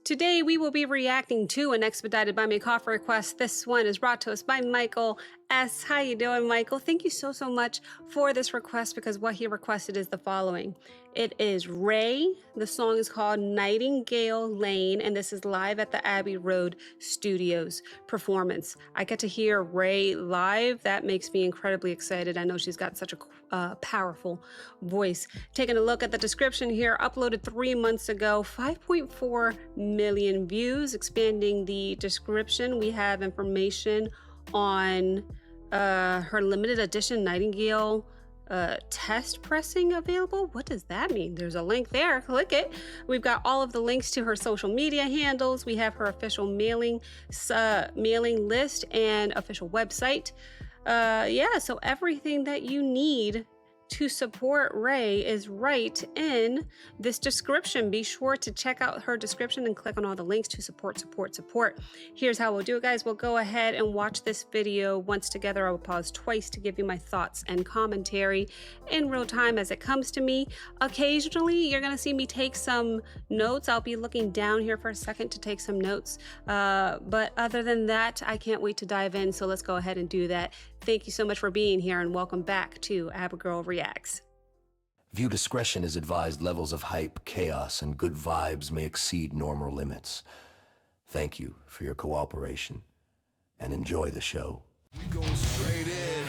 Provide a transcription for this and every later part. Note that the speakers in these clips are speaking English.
Today we will be reacting to an expedited by me coffee request. This one is brought to us by Michael S. How you doing, Michael? Thank you so much for this request because what he requested is the following. It is RAYE. The song is called Nightingale Lane, and this is live at the Abbey Road Studios performance. I get to hear RAYE live. That makes me incredibly excited. I know she's got such a powerful voice. Taking a look at the description here, uploaded 3 months ago, 5.4 million views. Expanding the description, we have information on her limited edition Nightingale test pressing available. What does that mean? There's a link there. Click it. We've got all of the links to her social media handles. We have her official mailing list and official website. So everything that you need to support RAYE is right in this description. Be sure to check out her description and click on all the links to support. Here's how we'll do it, guys. We'll go ahead and watch this video once together. I will pause twice to give you my thoughts and commentary in real time as it comes to me. Occasionally, you're gonna see me take some notes. I'll be looking down here for a second to take some notes. But other than that, I can't wait to dive in. So let's go ahead and do that. Thank you so much for being here and welcome back to Abigail Reacts. View discretion is advised. Levels of hype, chaos, and good vibes may exceed normal limits. Thank you for your cooperation and enjoy the show. We going straight in.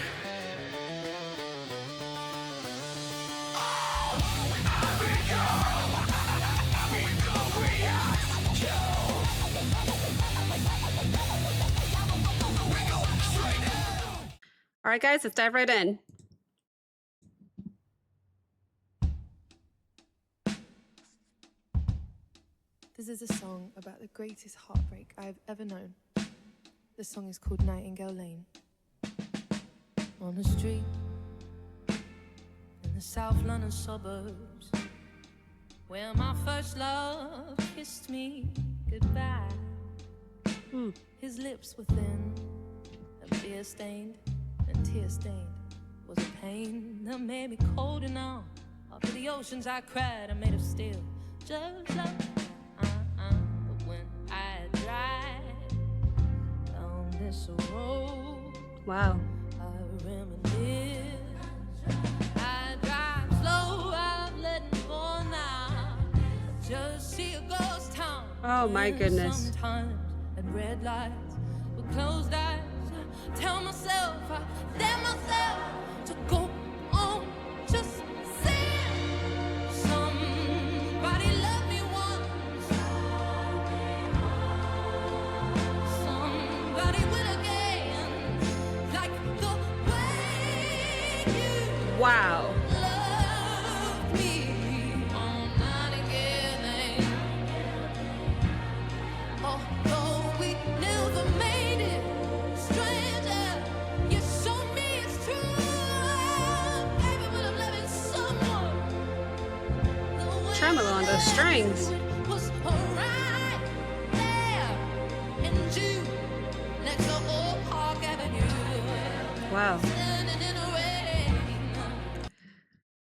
All right, guys, let's dive right in. This is a song about the greatest heartbreak I've ever known. The song is called Nightingale Lane. On the street in the South London suburbs, where my first love kissed me goodbye. His lips were thin and beer-stained and tear-stained. Was a pain that made me cold and numb. Up to the oceans I cried, I made of steel. Just love. But when I drive down this road, Wow. I reminisce. I drive slow, I'm letting go now. Just see a ghost town. Oh my goodness. Sometimes at red lights with closed eyes, tell myself, I dare myself to go on, just saying. Somebody loved me once. Somebody will again. Like the way you Wow. loved me on Nightingale Lane. Although we never made it, stranger, you showed me it's true. I'm capable of loving someone the way Tremolo on those strings. it was right there in June next to Old Park Avenue. Wow. Standing in the rain.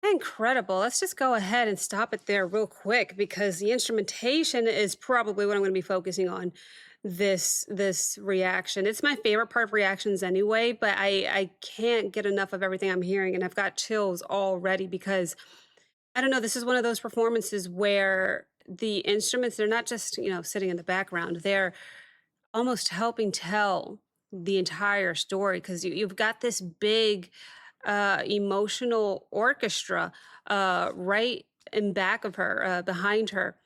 Incredible. Let's just go ahead and stop it there real quick because the instrumentation is probably what I'm going to be focusing on this reaction. It's my favorite part of reactions anyway, but I can't get enough of everything I'm hearing, and I've got chills already because I don't know, this is one of those performances where the instruments, they're not just, sitting in the background. They're almost helping tell the entire story because you've got this big emotional orchestra right in back of her, behind her.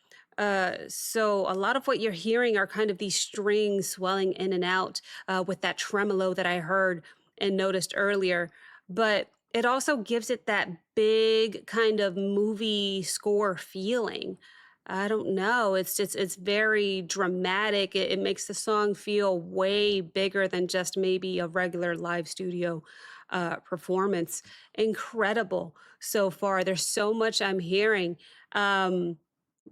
So a lot of what you're hearing are kind of these strings swelling in and out with that tremolo that I heard and noticed earlier. But it also gives it that big kind of movie score feeling. I don't know. It's very dramatic. It makes the song feel way bigger than just maybe a regular live studio performance. Incredible so far. There's so much I'm hearing.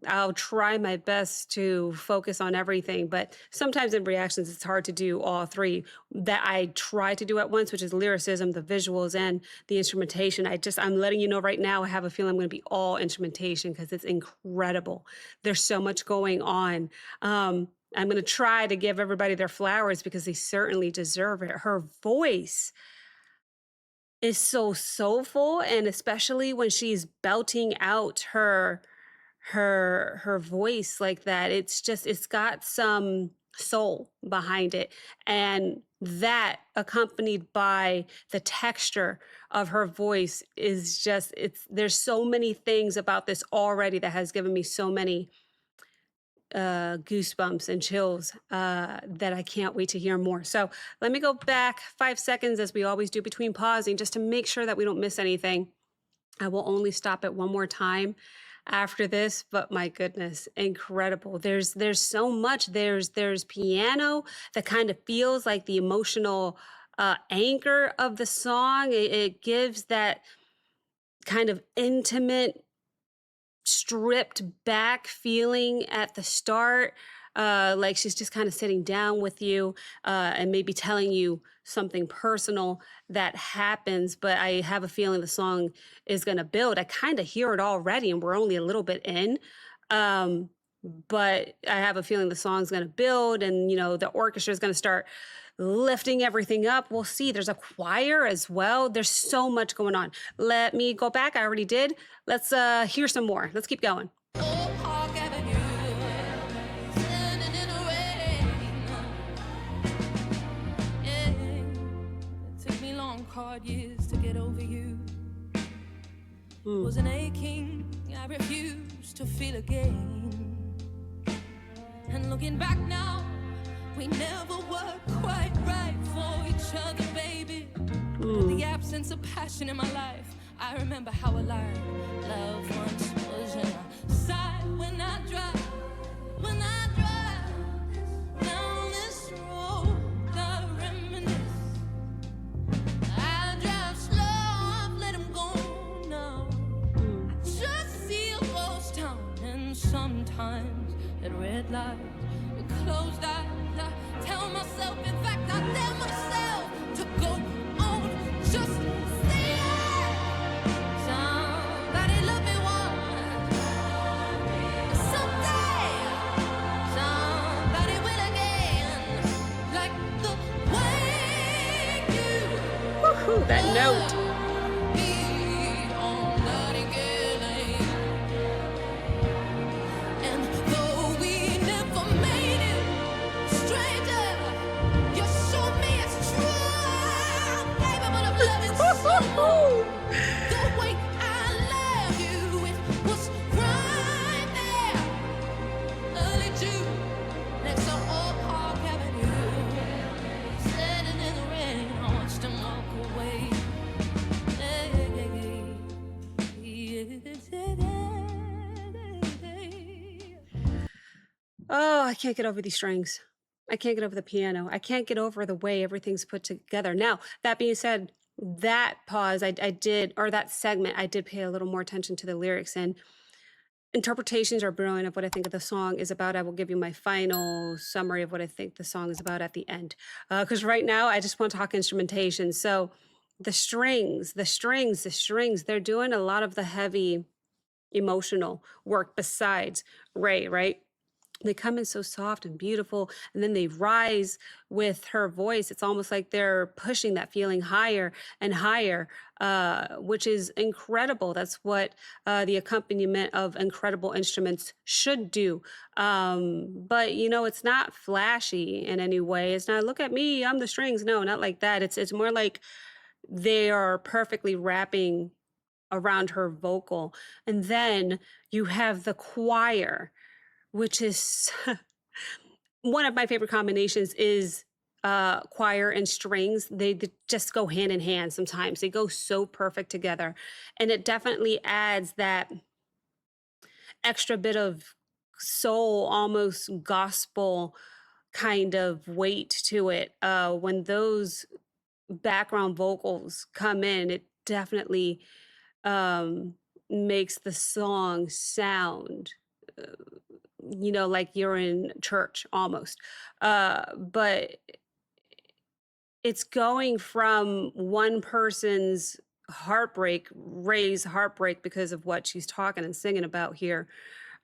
I'll try my best to focus on everything, but sometimes in reactions, it's hard to do all three that I try to do at once, which is lyricism, the visuals, and the instrumentation. I'm letting you know right now, I have a feeling I'm going to be all instrumentation because it's incredible. There's so much going on. I'm going to try to give everybody their flowers because they certainly deserve it. Her voice is so soulful, and especially when she's belting out her voice like that, it's got some soul behind it, and that accompanied by the texture of her voice is just it's there's so many things about this already that has given me so many goosebumps and chills that I can't wait to hear more. So let me go back 5 seconds, as we always do between pausing, just to make sure that we don't miss anything. I will only stop it one more time after this, but my goodness, incredible. There's so much. There's piano that kind of feels like the emotional anchor of the song. It gives that kind of intimate, stripped back feeling at the start, like she's just kind of sitting down with you and maybe telling you something personal that happens. But I have a feeling the song is going to build. I kind of hear it already, and we're only a little bit in. But I have a feeling the song's going to build, and the orchestra is going to start lifting everything up. We'll see. There's a choir as well. There's so much going on. Let me go back. I already did. Let's hear some more. Let's keep going. Oh, Park Avenue, standing in the rain. Yeah, it took me long, hard years to get over you. Was an aching I refused to feel again. And looking back now, we never were quite right for each other, baby. With the absence of passion in my life, I remember how alive love once was. And I sigh when I drive down this road. I reminisce. I drive slow, I've let him go now. I just see a ghost town, and sometimes at red lights, with closed eyes, I tell myself, in fact, I tell myself to go on, just stay alive. Somebody love me once. Someday, somebody will again. Like the way you Woohoo, that note. love me on Nightingale Lane. And though we never made it, stranger, you showed me it's true. I'm capable of loving someone. The way I love you, it was right there. Early June, next to Old Park Avenue. Standing in the rain, I watched him walk away. Oh, I can't get over these strings. I can't get over the piano. I can't get over the way everything's put together. Now, that being said, that pause I did, or that segment, I did pay a little more attention to the lyrics, and interpretations are brilliant of what I think of the song is about. I will give you my final summary of what I think the song is about at the end. Because right now, I just want to talk instrumentation. So the strings, they're doing a lot of the heavy emotional work besides Ray, right? They come in so soft and beautiful, and then they rise with her voice. It's almost like they're pushing that feeling higher and higher, which is incredible. That's what the accompaniment of incredible instruments should do. But it's not flashy in any way. It's not, look at me, I'm the strings. No, not like that. It's more like they are perfectly wrapping around her vocal. And then you have the choir, which is one of my favorite combinations is choir and strings. They just go hand in hand sometimes. They go so perfect together. And it definitely adds that extra bit of soul, almost gospel kind of weight to it. When those background vocals come in, it definitely makes the song sound you know, like you're in church almost. But it's going from one person's heartbreak, Ray's heartbreak because of what she's talking and singing about here,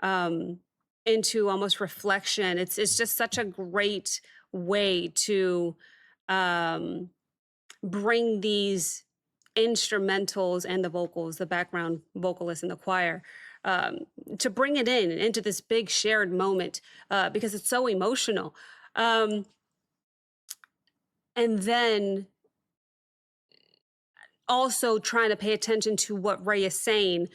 um, into almost reflection. It's just such a great way to um, bring these instrumentals and the vocals, the background vocalists and the choir, um, to bring it in into this big shared moment because it's so emotional. Um, and then also trying to pay attention to what Ray is saying.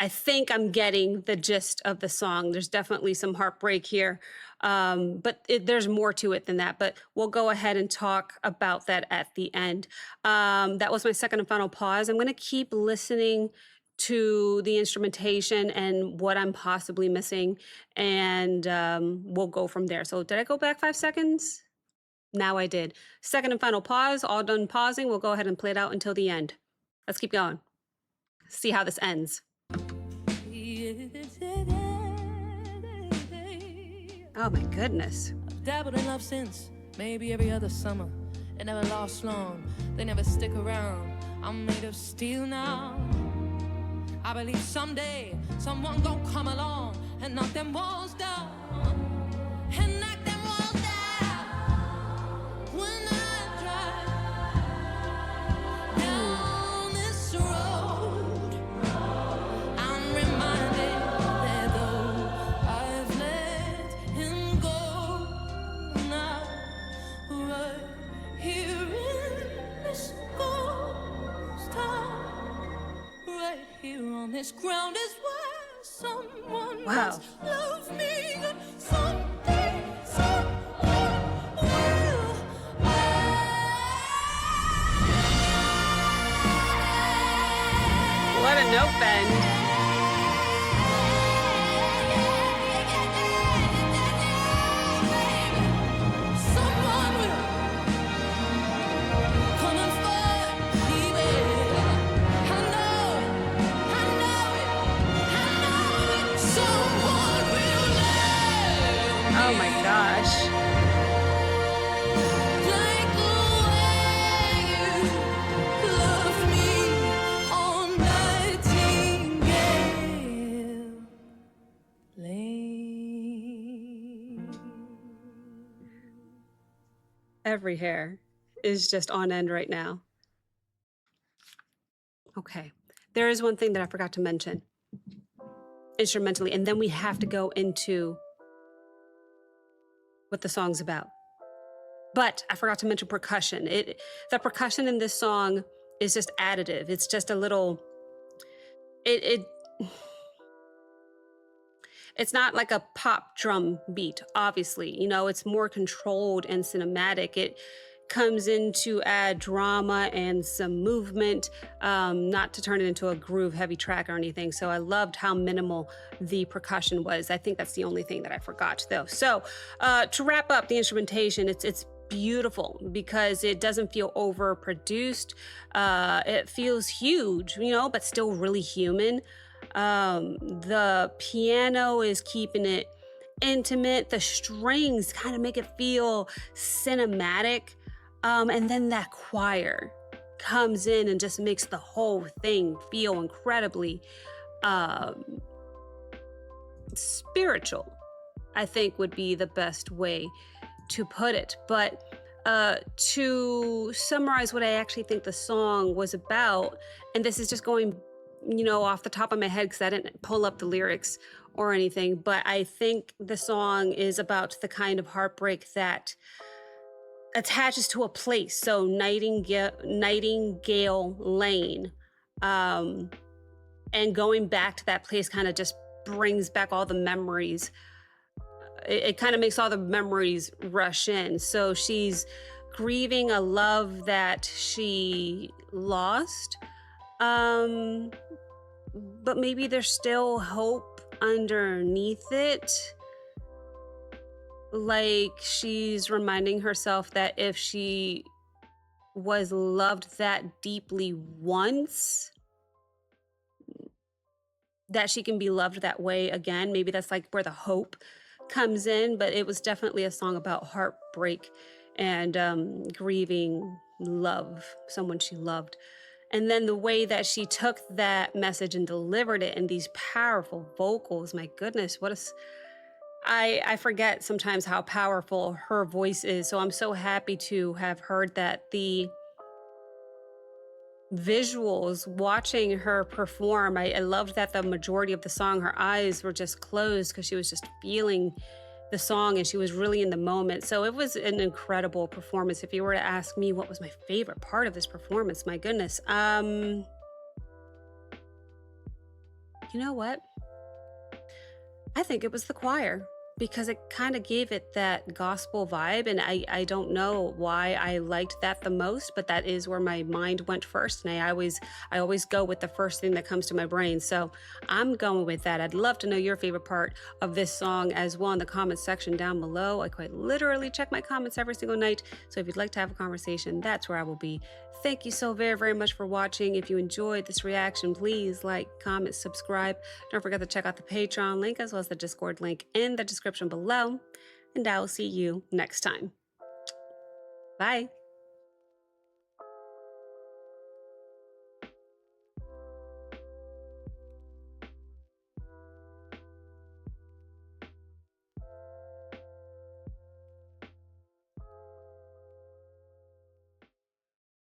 I think I'm getting the gist of the song. There's definitely some heartbreak here, but there's more to it than that. But we'll go ahead and talk about that at the end. That was my second and final pause. I'm going to keep listening to the instrumentation and what I'm possibly missing, and we'll go from there. So did I go back 5 seconds? Now I did. Second and final pause, all done pausing. We'll go ahead and play it out until the end. Let's keep going. See how this ends. Oh my goodness. I've dabbled in love since maybe every other summer. It never lasts long, they never stick around. I'm made of steel now. I believe someday someone gon' come along and knock them walls down. And knock them walls down. When I drive down this road, I'm reminded that though I've let him go, now right here in this ghost town, right here on this ground is where someone Wow. must love me. Someday someone will. What a note bend. Someone will come and find me, baby. I know it, I know it, I know it. Someone will love Oh my gosh. like the way you love me on Nightingale Lane. Every hair is just on end right now. Okay. There is one thing that I forgot to mention instrumentally, and then we have to go into what the song's about. But I forgot to mention percussion. The percussion in this song is just additive. It's just a little it's not like a pop drum beat, obviously. You know, it's more controlled and cinematic. It comes in to add drama and some movement, not to turn it into a groove heavy track or anything. So I loved how minimal the percussion was. I think that's the only thing that I forgot though. So to wrap up the instrumentation, it's beautiful because it doesn't feel overproduced. It feels huge, you know, but still really human. The piano is keeping it intimate. The strings kind of make it feel cinematic. And then that choir comes in and just makes the whole thing feel incredibly spiritual, I think would be the best way to put it. But to summarize what I actually think the song was about, and this is just going, you know, off the top of my head because I didn't pull up the lyrics or anything, but I think the song is about the kind of heartbreak that attaches to a place. So Nightingale Lane, and going back to that place kind of just brings back all the memories. It kind of makes all the memories rush in. So she's grieving a love that she lost, but maybe there's still hope underneath it. Like she's reminding herself that if she was loved that deeply once, that she can be loved that way again. Maybe that's like where the hope comes in, but it was definitely a song about heartbreak and grieving love, someone she loved. And then the way that she took that message and delivered it in these powerful vocals, my goodness, I forget sometimes how powerful her voice is. So I'm so happy to have heard that. The visuals watching her perform, I loved that the majority of the song, her eyes were just closed because she was just feeling the song and she was really in the moment. So it was an incredible performance. If you were to ask me what was my favorite part of this performance, my goodness, you know what? I think it was the choir, because it kind of gave it that gospel vibe. And I don't know why I liked that the most, but that is where my mind went first. And I always go with the first thing that comes to my brain. So I'm going with that. I'd love to know your favorite part of this song as well in the comments section down below. I quite literally check my comments every single night. So if you'd like to have a conversation, that's where I will be. Thank you so very, very much for watching. If you enjoyed this reaction, please like, comment, subscribe. Don't forget to check out the Patreon link as well as the Discord link in the description below. And I will see you next time. Bye.